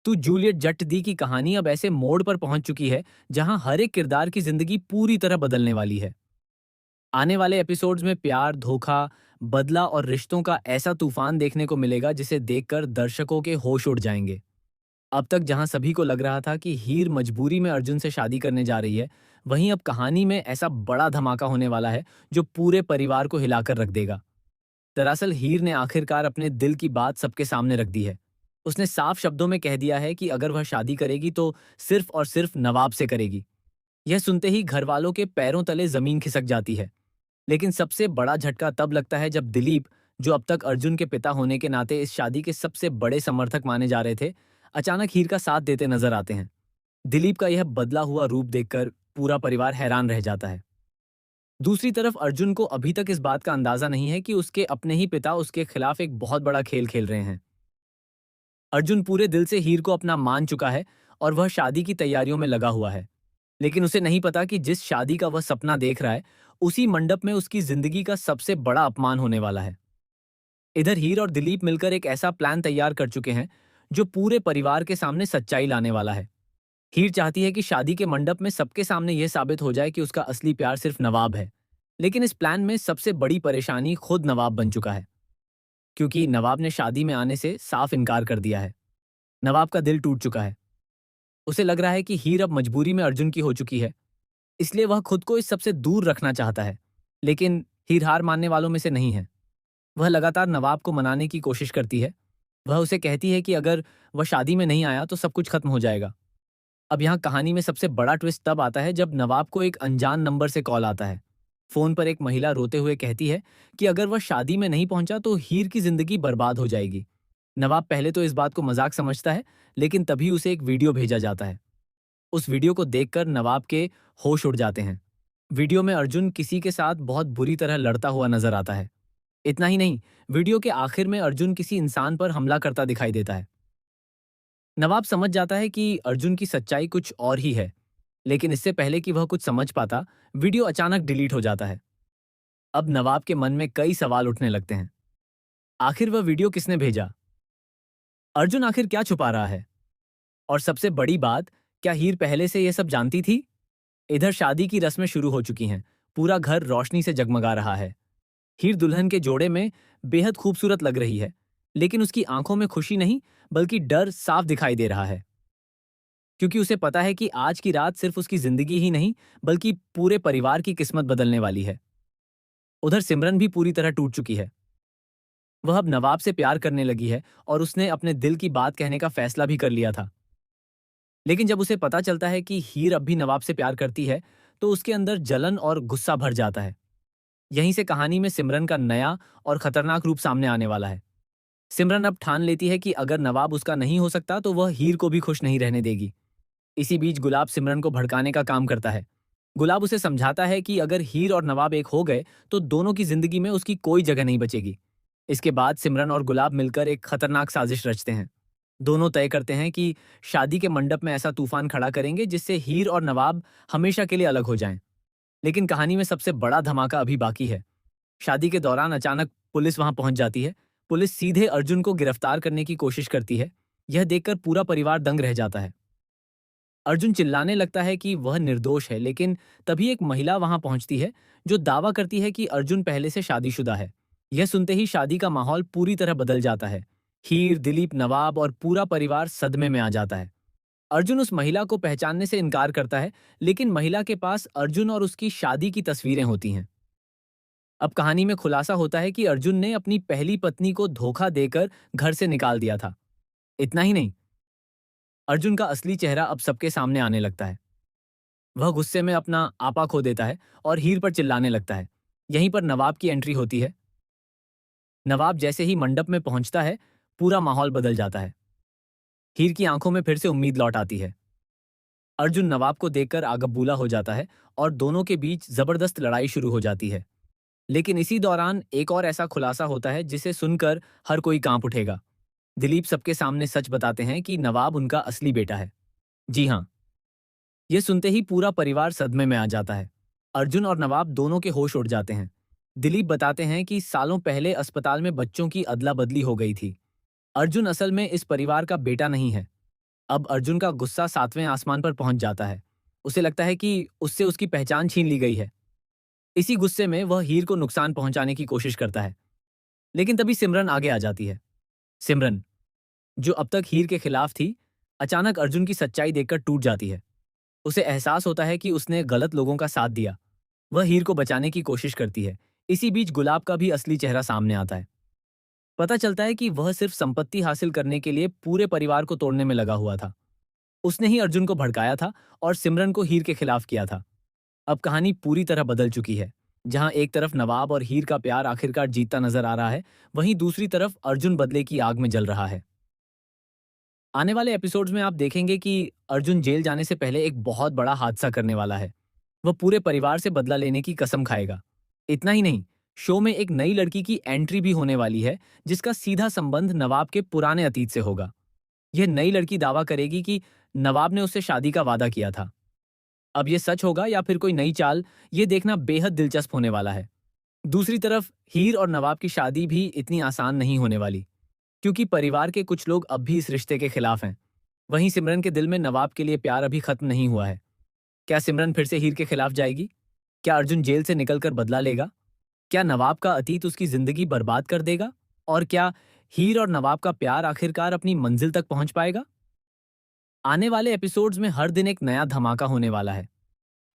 तो जूलियट जट दी की कहानी अब ऐसे मोड़ पर पहुंच चुकी है जहां हर एक किरदार की जिंदगी पूरी तरह बदलने वाली है। आने वाले एपिसोड्स में प्यार, धोखा, बदला और रिश्तों का ऐसा तूफान देखने को मिलेगा जिसे देखकर दर्शकों के होश उड़ जाएंगे। अब तक जहां सभी को लग रहा था कि हीर मजबूरी में अर्जुन से शादी करने जा रही है, वहीं अब कहानी में ऐसा बड़ा धमाका होने वाला है जो पूरे परिवार को हिलाकर रख देगा। दरअसल हीर ने आखिरकार अपने दिल की बात सबके सामने रख दी है। उसने साफ शब्दों में कह दिया है कि अगर वह शादी करेगी तो सिर्फ और सिर्फ नवाब से करेगी। यह सुनते ही घर वालों के पैरों तले जमीन खिसक जाती है। लेकिन सबसे बड़ा झटका तब लगता है जब दिलीप, जो अब तक अर्जुन के पिता होने के नाते इस शादी के सबसे बड़े समर्थक माने जा रहे थे, अचानक हीर का साथ देते नजर आते हैं। दिलीप का यह बदला हुआ रूप देखकर पूरा परिवार हैरान रह जाता है। दूसरी तरफ अर्जुन को अभी तक इस बात का अंदाजा नहीं है कि उसके अपने ही पिता उसके खिलाफ एक बहुत बड़ा खेल खेल रहे हैं। अर्जुन पूरे दिल से हीर को अपना मान चुका है और वह शादी की तैयारियों में लगा हुआ है। लेकिन उसे नहीं पता कि जिस शादी का वह सपना देख रहा है, उसी मंडप में उसकी जिंदगी का सबसे बड़ा अपमान होने वाला है। इधर हीर और दिलीप मिलकर एक ऐसा प्लान तैयार कर चुके हैं जो पूरे परिवार के सामने सच्चाई लाने वाला है। हीर चाहती है कि शादी के मंडप में सबके सामने यह साबित हो जाए कि उसका असली प्यार सिर्फ नवाब है। लेकिन इस प्लान में सबसे बड़ी परेशानी खुद नवाब बन चुका है, क्योंकि नवाब ने शादी में आने से साफ इनकार कर दिया है। नवाब का दिल टूट चुका है। उसे लग रहा है कि हीर अब मजबूरी में अर्जुन की हो चुकी है, इसलिए वह खुद को इस सबसे दूर रखना चाहता है। लेकिन हीर हार मानने वालों में से नहीं है। वह लगातार नवाब को मनाने की कोशिश करती है। वह उसे कहती है कि अगर वह शादी में नहीं आया तो सब कुछ खत्म हो जाएगा। अब यहाँ कहानी में सबसे बड़ा ट्विस्ट तब आता है जब नवाब को एक अनजान नंबर से कॉल आता है। फोन पर एक महिला रोते हुए कहती है कि अगर वह शादी में नहीं पहुंचा तो हीर की जिंदगी बर्बाद हो जाएगी। नवाब पहले तो इस बात को मजाक समझता है, लेकिन तभी उसे एक वीडियो भेजा जाता है। उस वीडियो को देखकर नवाब के होश उड़ जाते हैं। वीडियो में अर्जुन किसी के साथ बहुत बुरी तरह लड़ता हुआ नजर आता है। इतना ही नहीं, वीडियो के आखिर में अर्जुन किसी इंसान पर हमला करता दिखाई देता है। नवाब समझ जाता है कि अर्जुन की सच्चाई कुछ और ही है, लेकिन इससे पहले कि वह कुछ समझ पाता, वीडियो अचानक डिलीट हो जाता है। अब नवाब के मन में कई सवाल उठने लगते हैं। आखिर वह वीडियो किसने भेजा? अर्जुन आखिर क्या छुपा रहा है? और सबसे बड़ी बात, क्या हीर पहले से यह सब जानती थी? इधर शादी की रस्में शुरू हो चुकी हैं। पूरा घर रोशनी से जगमगा रहा है। हीर दुल्हन के जोड़े में बेहद खूबसूरत लग रही है, लेकिन उसकी आंखों में खुशी नहीं, बल्कि डर साफ दिखाई दे रहा है। क्योंकि उसे पता है कि आज की रात सिर्फ उसकी जिंदगी ही नहीं, बल्कि पूरे परिवार की किस्मत बदलने वाली है। उधर सिमरन भी पूरी तरह टूट चुकी है। वह अब नवाब से प्यार करने लगी है और उसने अपने दिल की बात कहने का फैसला भी कर लिया था। लेकिन जब उसे पता चलता है कि हीर अब भी नवाब से प्यार करती है, तो उसके अंदर जलन और गुस्सा भर जाता है। यहीं से कहानी में सिमरन का नया और खतरनाक रूप सामने आने वाला है। सिमरन अब ठान लेती है कि अगर नवाब उसका नहीं हो सकता तो वह हीर को भी खुश नहीं रहने देगी। इसी बीच गुलाब सिमरन को भड़काने का काम करता है। गुलाब उसे समझाता है कि अगर हीर और नवाब एक हो गए तो दोनों की जिंदगी में उसकी कोई जगह नहीं बचेगी। इसके बाद सिमरन और गुलाब मिलकर एक खतरनाक साजिश रचते हैं। दोनों तय करते हैं कि शादी के मंडप में ऐसा तूफान खड़ा करेंगे जिससे हीर और नवाब हमेशा के लिए अलग हो जाएं। लेकिन कहानी में सबसे बड़ा धमाका अभी बाकी है। शादी के दौरान अचानक पुलिस वहां पहुंच जाती है। पुलिस सीधे अर्जुन को गिरफ्तार करने की कोशिश करती है। यह देखकर पूरा परिवार दंग रह जाता है। अर्जुन चिल्लाने लगता है कि वह निर्दोष है, लेकिन तभी एक महिला वहां पहुंचती है जो दावा करती है कि अर्जुन पहले से शादीशुदा है। यह सुनते ही शादी का माहौल पूरी तरह बदल जाता है। हीर, दिलीप, नवाब और पूरा परिवार सदमे में आ जाता है। अर्जुन उस महिला को पहचानने से इनकार करता है, लेकिन महिला के पास अर्जुन और उसकी शादी की तस्वीरें होती हैं। अब कहानी में खुलासा होता है कि अर्जुन ने अपनी पहली पत्नी को धोखा देकर घर से निकाल दिया था। इतना ही नहीं, अर्जुन का असली चेहरा अब सबके सामने आने लगता है। वह गुस्से में अपना आपा खो देता है और हीर पर चिल्लाने लगता है। यहीं पर नवाब की एंट्री होती है। नवाब जैसे ही मंडप में पहुंचता है, पूरा माहौल बदल जाता है। हीर की आंखों में फिर से उम्मीद लौट आती है। अर्जुन नवाब को देखकर आगबूला हो जाता है और दोनों के बीच जबरदस्त लड़ाई शुरू हो जाती है। लेकिन इसी दौरान एक और ऐसा खुलासा होता है जिसे सुनकर हर कोई कांप उठेगा। दिलीप सबके सामने सच बताते हैं कि नवाब उनका असली बेटा है। जी हाँ, ये सुनते ही पूरा परिवार सदमे में आ जाता है। अर्जुन और नवाब दोनों के होश उड़ जाते हैं। दिलीप बताते हैं कि सालों पहले अस्पताल में बच्चों की अदला बदली हो गई थी। अर्जुन असल में इस परिवार का बेटा नहीं है। अब अर्जुन का गुस्सा 7वें आसमान पर पहुंच जाता है। उसे लगता है कि उससे उसकी पहचान छीन ली गई है। इसी गुस्से में वह हीर को नुकसान पहुंचाने की कोशिश करता है। लेकिन तभी सिमरन आगे आ जाती है। सिमरन, जो अब तक हीर के खिलाफ थी, अचानक अर्जुन की सच्चाई देखकर टूट जाती है। उसे एहसास होता है कि उसने गलत लोगों का साथ दिया। वह हीर को बचाने की कोशिश करती है। इसी बीच गुलाब का भी असली चेहरा सामने आता है। पता चलता है कि वह सिर्फ संपत्ति हासिल करने के लिए पूरे परिवार को तोड़ने में लगा हुआ था। उसने ही अर्जुन को भड़काया था और सिमरन को हीर के खिलाफ किया था। अब कहानी पूरी तरह बदल चुकी है। जहां एक तरफ नवाब और हीर का प्यार आखिरकार जीतता नजर आ रहा है, वहीं दूसरी तरफ अर्जुन बदले की आग में जल रहा है। आने वाले एपिसोड्स में आप देखेंगे कि अर्जुन जेल जाने से पहले एक बहुत बड़ा हादसा करने वाला है। वह पूरे परिवार से बदला लेने की कसम खाएगा। इतना ही नहीं, शो में एक नई लड़की की एंट्री भी होने वाली है, जिसका सीधा संबंध नवाब के पुराने अतीत से होगा। यह नई लड़की दावा करेगी कि नवाब ने उससे शादी का वादा किया था। अब ये सच होगा या फिर कोई नई चाल, ये देखना बेहद दिलचस्प होने वाला है। दूसरी तरफ हीर और नवाब की शादी भी इतनी आसान नहीं होने वाली, क्योंकि परिवार के कुछ लोग अब भी इस रिश्ते के खिलाफ हैं। वहीं सिमरन के दिल में नवाब के लिए प्यार अभी खत्म नहीं हुआ है। क्या सिमरन फिर से हीर के खिलाफ जाएगी? क्या अर्जुन जेल से निकलकर बदला लेगा? क्या नवाब का अतीत उसकी जिंदगी बर्बाद कर देगा? और क्या हीर और नवाब का प्यार आखिरकार अपनी मंजिल तक पहुंच पाएगा? आने वाले एपिसोड्स में हर दिन एक नया धमाका होने वाला है।